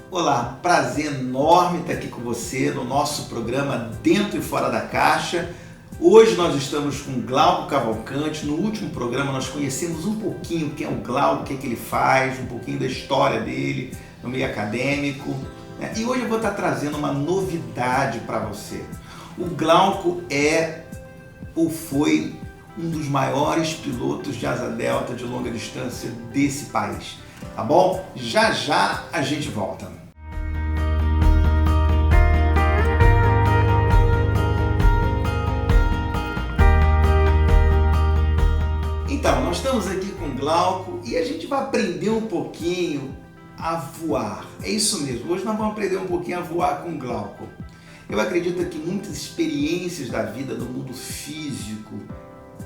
Olá, prazer enorme estar aqui com você no nosso programa Dentro e Fora da Caixa. Hoje nós estamos com Glauco Cavalcante. No último programa nós conhecemos um pouquinho quem é o Glauco, o que é que ele faz, um pouquinho da história dele no meio acadêmico. E hoje eu vou estar trazendo uma novidade para você. O Glauco é ou foi um dos maiores pilotos de asa delta de longa distância desse país. Tá bom? Já já a gente volta. Então, nós estamos aqui com o Glauco e a gente vai aprender um pouquinho a voar. É isso mesmo, hoje nós vamos aprender um pouquinho a voar com o Glauco. Eu acredito que muitas experiências da vida do mundo físico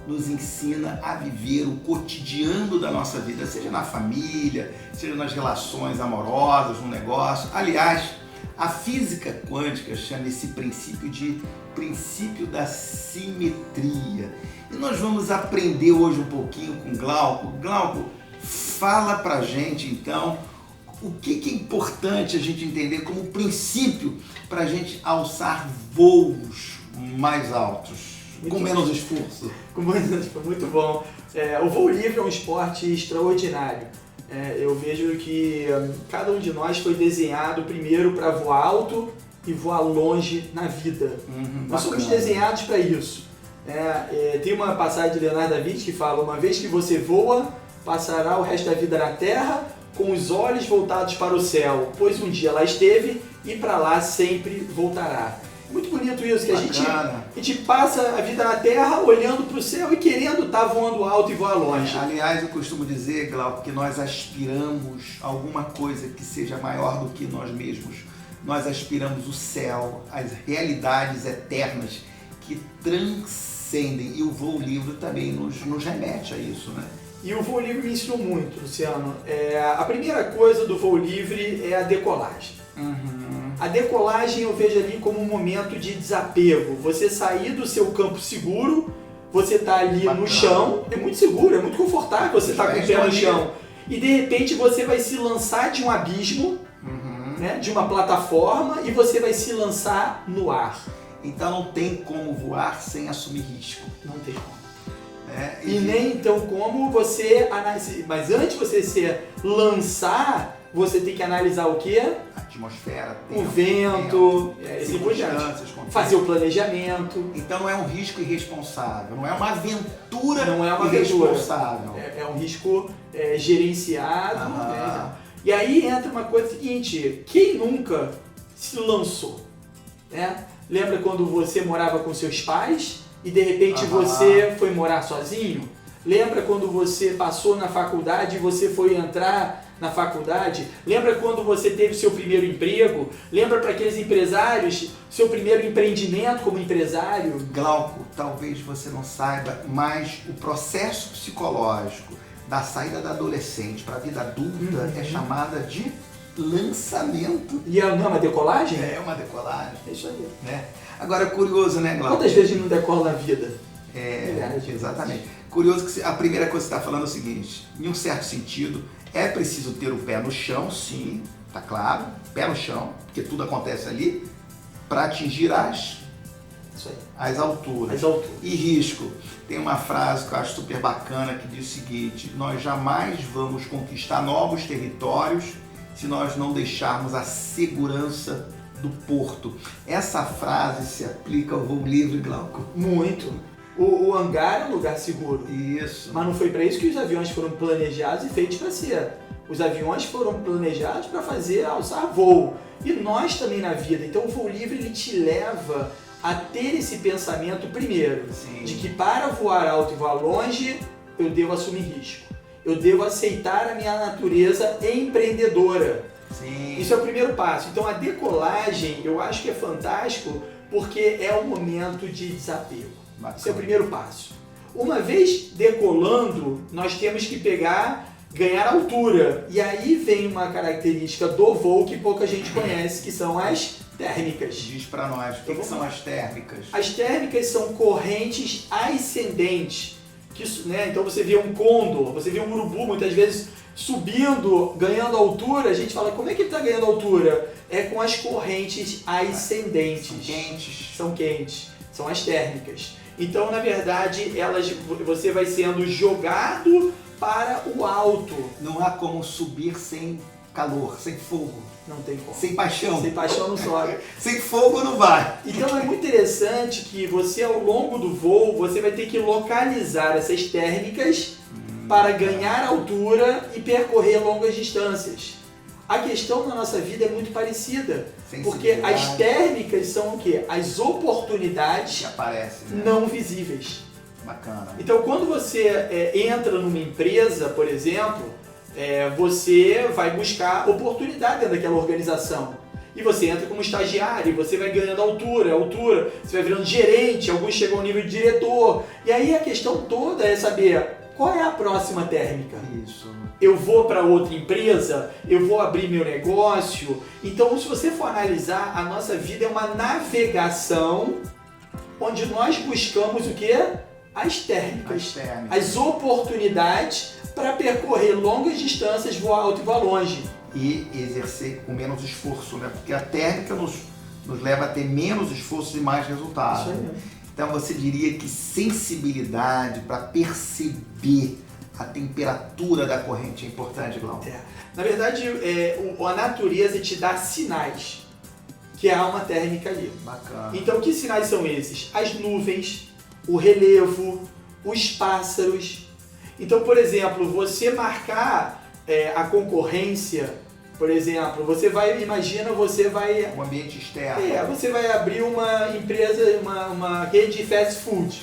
nos ensina a viver o cotidiano da nossa vida, seja na família, seja nas relações amorosas, no negócio. Aliás, a física quântica chama esse princípio de princípio da simetria. E nós vamos aprender hoje um pouquinho com o Glauco. Glauco, fala pra gente então o que é importante a gente entender como princípio para a gente alçar voos mais altos. Com menos esforço. Com menos esforço, muito bom. O voo livre é um esporte extraordinário. Eu vejo que cada um de nós foi desenhado primeiro para voar alto e voar longe na vida. Nós somos desenhados para isso. Tem uma passagem de Leonardo da Vinci que fala: uma vez que você voa, passará o resto da vida na terra com os olhos voltados para o céu, pois um dia lá esteve e para lá sempre voltará. Muito bonito isso, que a gente passa a vida na Terra olhando para o céu e querendo estar voando alto e voar longe. Aliás, eu costumo dizer, Glauco, que nós aspiramos a alguma coisa que seja maior do que nós mesmos. Nós aspiramos o céu, as realidades eternas que transcendem. E o voo livre também nos remete a isso, né? E o voo livre me ensinou muito, Luciano. A primeira coisa do voo livre é a decolagem. A decolagem eu vejo ali como um momento de desapego. Você sair do seu campo seguro, você está ali no chão, é muito seguro, é muito confortável você estar com o pé no chão. E de repente você vai se lançar de um abismo, né, de uma plataforma, e você vai se lançar no ar. Então não tem como voar sem assumir risco. Não tem como. E nem então como você analisar. Mas antes de você se lançar, você tem que analisar o quê? A atmosfera, o vento, fazer o planejamento. Então não é um risco irresponsável, não é uma aventura irresponsável. É um risco gerenciado. E aí entra uma coisa seguinte: quem nunca se lançou? Lembra quando você morava com seus pais e de repente você foi morar sozinho? Lembra quando você passou na faculdade e você foi entrar na faculdade? Lembra quando você teve seu primeiro emprego? Lembra para aqueles empresários, seu primeiro empreendimento como empresário? Glauco, talvez você não saiba, mas o processo psicológico da saída da adolescente para a vida adulta é chamada de lançamento. E não é uma decolagem? É uma decolagem. É isso aí. Né? Agora, curioso, né, Glauco? Quantas vezes não decola na vida? Exatamente. Curioso que a primeira coisa que você está falando é o seguinte: em um certo sentido, é preciso ter o pé no chão, sim, tá claro, pé no chão, porque tudo acontece ali, para atingir as alturas. E risco. Tem uma frase que eu acho super bacana que diz o seguinte: nós jamais vamos conquistar novos territórios se nós não deixarmos a segurança do porto. Essa frase se aplica ao voo livre, Glauco. Muito. O hangar é um lugar seguro. Isso. Mas não foi para isso que os aviões foram planejados e feitos para ser. Os aviões foram planejados para alçar voo. E nós também na vida. Então o voo livre ele te leva a ter esse pensamento primeiro, de que para voar alto e voar longe, eu devo assumir risco. Eu devo aceitar a minha natureza empreendedora. Isso é o primeiro passo. Então a decolagem eu acho que é fantástico porque é um momento de desapego. Esse é o primeiro passo. Uma vez decolando, nós temos que ganhar altura. E aí vem uma característica do voo que pouca gente conhece, que são as térmicas. Diz para nós, o que são as térmicas? As térmicas são correntes ascendentes. Então você vê um condor, você vê um urubu, muitas vezes subindo, ganhando altura, a gente fala, como é que ele está ganhando altura? É com as correntes ascendentes. São quentes. São as térmicas. Então, na verdade, você vai sendo jogado para o alto. Não há como subir sem calor, sem fogo. Não tem como. Sem paixão. Sem paixão não sobe. Sem fogo não vai. Então é muito interessante que você, ao longo do voo, você vai ter que localizar essas térmicas para ganhar altura e percorrer longas distâncias. A questão na nossa vida é muito parecida, porque as térmicas são o quê? As oportunidades que aparecem, né? Não visíveis. Bacana. Então, quando você entra numa empresa, por exemplo, você vai buscar oportunidade dentro daquela organização. E você entra como estagiário, você vai ganhando altura, você vai virando gerente, alguns chegam ao nível de diretor. E aí a questão toda é saber qual é a próxima térmica. Isso. Eu vou para outra empresa, eu vou abrir meu negócio. Então, se você for analisar, a nossa vida é uma navegação onde nós buscamos o quê? As térmicas. As oportunidades para percorrer longas distâncias, voar alto e voar longe. E exercer com menos esforço, né? Porque a térmica nos leva a ter menos esforço e mais resultado. Isso aí mesmo. Então você diria que sensibilidade para perceber a temperatura da corrente é importante, Glauco? Na verdade, a natureza te dá sinais que há uma térmica ali. Bacana. Então, que sinais são esses? As nuvens, o relevo, os pássaros. Então, por exemplo, você marcar a concorrência, por exemplo, você vai Um ambiente externo. Você vai abrir uma empresa, uma rede de fast food,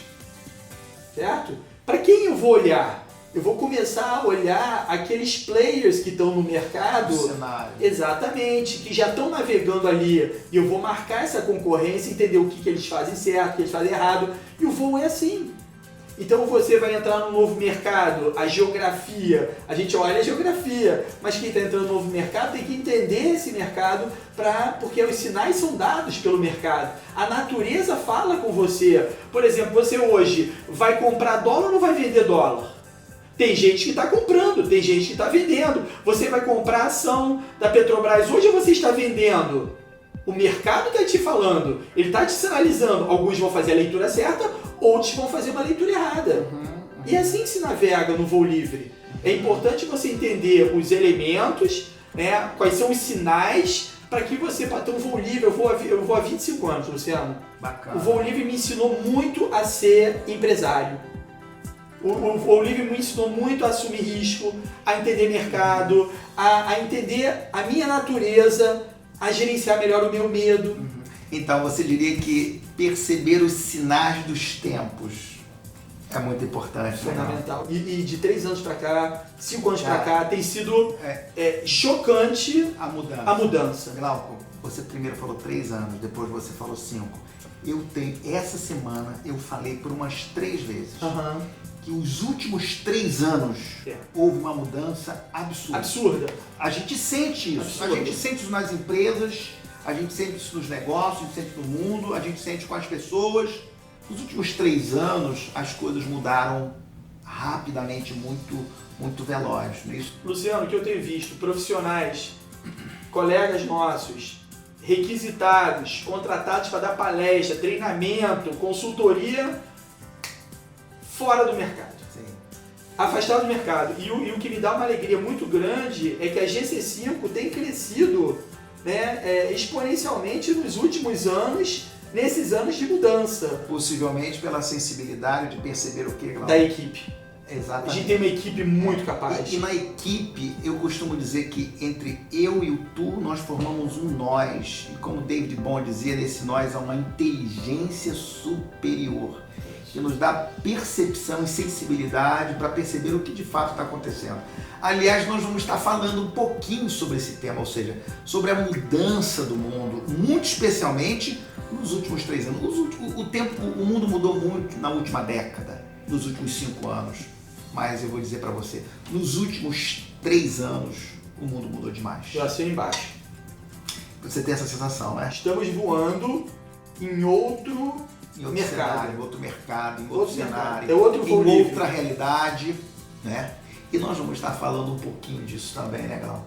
certo? Para quem eu vou olhar? Eu vou começar a olhar aqueles players que estão no mercado. O cenário. Exatamente, que já estão navegando ali. E eu vou marcar essa concorrência, entender o que eles fazem certo, o que eles fazem errado. E o voo é assim. Então você vai entrar no novo mercado, a geografia, a gente olha a geografia, mas quem está entrando no novo mercado tem que entender esse mercado, porque os sinais são dados pelo mercado. A natureza fala com você. Por exemplo, você hoje vai comprar dólar ou não vai vender dólar? Tem gente que está comprando, tem gente que está vendendo. Você vai comprar a ação da Petrobras hoje ou você está vendendo? O mercado está te falando, ele está te sinalizando. Alguns vão fazer a leitura certa, outros vão fazer uma leitura errada. E é assim que se navega no voo livre. É importante você entender os elementos, né, quais são os sinais para que você, para ter um voo livre. Eu vou há 25 anos, Luciano. Bacana. O voo livre me ensinou muito a ser empresário. O voo livre me ensinou muito a assumir risco, a entender mercado, a entender a minha natureza, a gerenciar melhor o meu medo. Então você diria que perceber os sinais dos tempos é muito importante. Fundamental. E de 3 anos para cá, 5 anos para cá, tem sido chocante a mudança. Glauco, você primeiro falou 3 anos, depois você falou 5. Essa semana eu falei por umas 3 vezes que os últimos 3 anos houve uma mudança absurda. A gente sente isso. A gente sente isso nas empresas, a gente sente isso nos negócios, a gente sente no mundo, a gente sente com as pessoas. Nos últimos 3 anos as coisas mudaram rapidamente, muito veloz. Não é isso? Luciano, o que eu tenho visto, profissionais, colegas nossos, requisitados, contratados para dar palestra, treinamento, consultoria, fora do mercado. Sim. Afastado do mercado. E o que me dá uma alegria muito grande é que a GC5 tem crescido, né, exponencialmente nos últimos anos, nesses anos de mudança. Possivelmente pela sensibilidade de perceber o que, Glauco? Da equipe. Exatamente. A gente tem uma equipe muito capaz. E na equipe, eu costumo dizer que entre eu e o tu, nós formamos um nós. E como David Bohm dizia, nesse nós há uma inteligência superior, que nos dá percepção e sensibilidade para perceber o que de fato está acontecendo. Aliás, nós vamos estar falando um pouquinho sobre esse tema, ou seja, sobre a mudança do mundo, muito especialmente nos últimos 3 anos. O mundo mudou muito na última década, nos últimos 5 anos. Mas eu vou dizer para você, nos últimos 3 anos, o mundo mudou demais. Eu assino embaixo. Você tem essa sensação, né? Estamos voando em outro mercado. Cenário, em outro mercado, em outro cenário, É outro voo em livre. outra realidade, né? E nós vamos estar falando um pouquinho disso também, né, Glauco?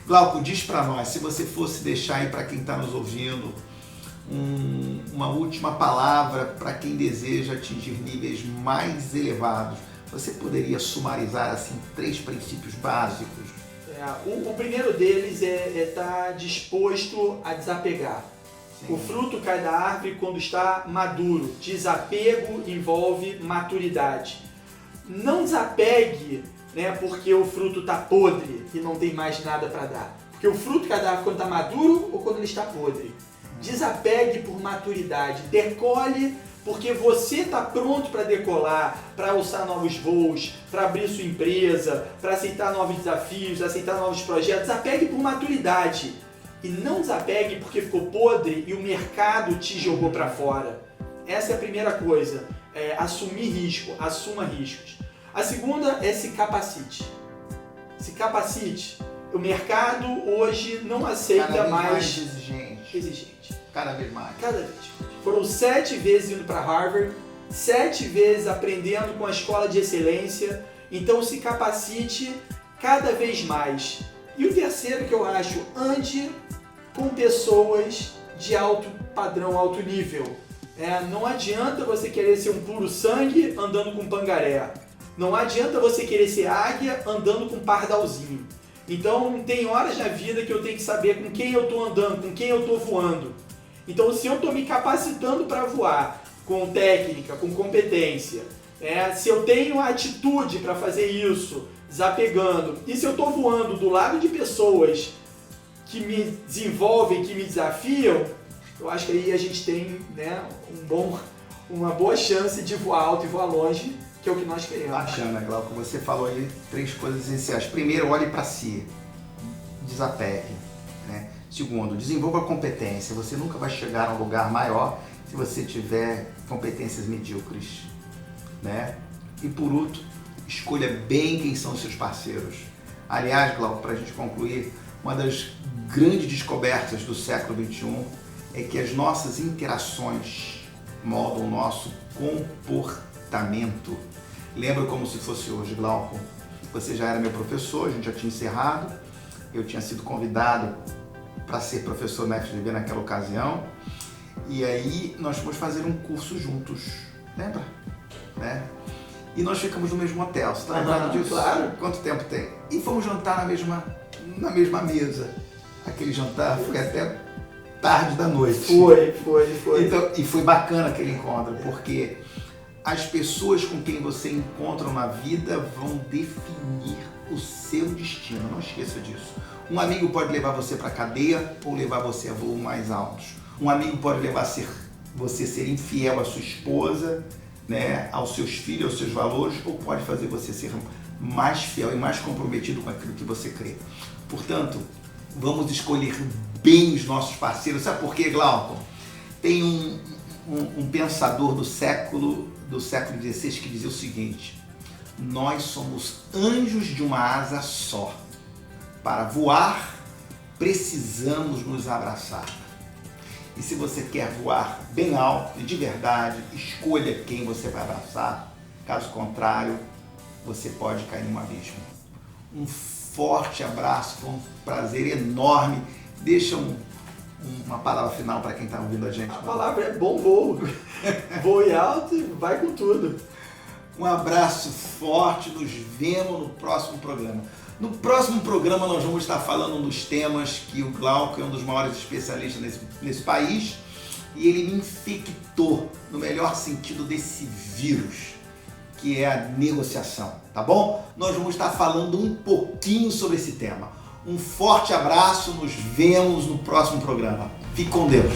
Glauco, diz para nós, se você fosse deixar aí para quem está nos ouvindo uma última palavra para quem deseja atingir níveis mais elevados, você poderia sumarizar assim 3 princípios básicos? O primeiro deles é estar disposto a desapegar. Sim. O fruto cai da árvore quando está maduro. Desapego envolve maturidade. Não desapegue, né, porque o fruto está podre e não tem mais nada para dar. Porque o fruto cai da árvore quando está maduro ou quando ele está podre. Desapegue por maturidade. Decole porque você está pronto para decolar, para alçar novos voos, para abrir sua empresa, para aceitar novos desafios, aceitar novos projetos. Desapegue por maturidade. E não desapegue porque ficou podre e o mercado te jogou para fora. Essa é a primeira coisa. Assumir risco, assuma riscos. A segunda é se capacite. Se capacite. O mercado hoje não aceita mais exigente. Cada vez mais. Cada vez. Foram 7 vezes indo para Harvard, 7 vezes aprendendo com a escola de excelência. Então se capacite cada vez mais. E o terceiro que eu acho, ande com pessoas de alto padrão, alto nível. Não adianta você querer ser um puro sangue andando com pangaré. Não adianta você querer ser águia andando com pardalzinho. Então tem horas na vida que eu tenho que saber com quem eu estou andando, com quem eu estou voando. Então se eu estou me capacitando para voar com técnica, com competência, se eu tenho a atitude para fazer isso, desapegando, e se eu estou voando do lado de pessoas que me desenvolvem, que me desafiam, eu acho que aí a gente tem, né, uma boa chance de voar alto e voar longe, que é o que nós queremos. Bacana, Glauco. Você falou aí 3 coisas essenciais. Primeiro, olhe para si. Desapegue. Né? Segundo, desenvolva competência. Você nunca vai chegar a um lugar maior se você tiver competências medíocres. Né? E por último, escolha bem quem são os seus parceiros. Aliás, Glauco, para a gente concluir, uma das grandes descobertas do século XXI é que as nossas interações moldam o nosso comportamento. Lembro como se fosse hoje, Glauco. Você já era meu professor, a gente já tinha encerrado. Eu tinha sido convidado para ser professor na FGV naquela ocasião. E aí nós fomos fazer um curso juntos, lembra? Né? E nós ficamos no mesmo hotel. Você está lembrado disso? Claro. Quanto tempo tem? E fomos jantar na mesma mesa. Aquele jantar foi até tarde da noite. Foi. Então, e foi bacana aquele encontro, porque as pessoas com quem você encontra na vida vão definir o seu destino. Não esqueça disso. Um amigo pode levar você para a cadeia ou levar você a voos mais altos. Um amigo pode levar você a ser infiel à sua esposa, né, aos seus filhos, aos seus valores, ou pode fazer você ser mais fiel e mais comprometido com aquilo que você crê. Portanto, vamos escolher bem os nossos parceiros. Sabe por quê, Glauco? Tem um pensador do século XVI que dizia o seguinte: nós somos anjos de uma asa só. Para voar, precisamos nos abraçar. E se você quer voar bem alto e de verdade, escolha quem você vai abraçar. Caso contrário, você pode cair num abismo. Um forte abraço, foi um prazer enorme. Deixa uma palavra final para quem está ouvindo a gente. A palavra é bom voo. Voe alto e vai com tudo. Um abraço forte, nos vemos no próximo programa. No próximo programa nós vamos estar falando dos temas que o Glauco é um dos maiores especialistas nesse país e ele me infectou no melhor sentido desse vírus, que é a negociação, tá bom? Nós vamos estar falando um pouquinho sobre esse tema. Um forte abraço, nos vemos no próximo programa. Fique com Deus.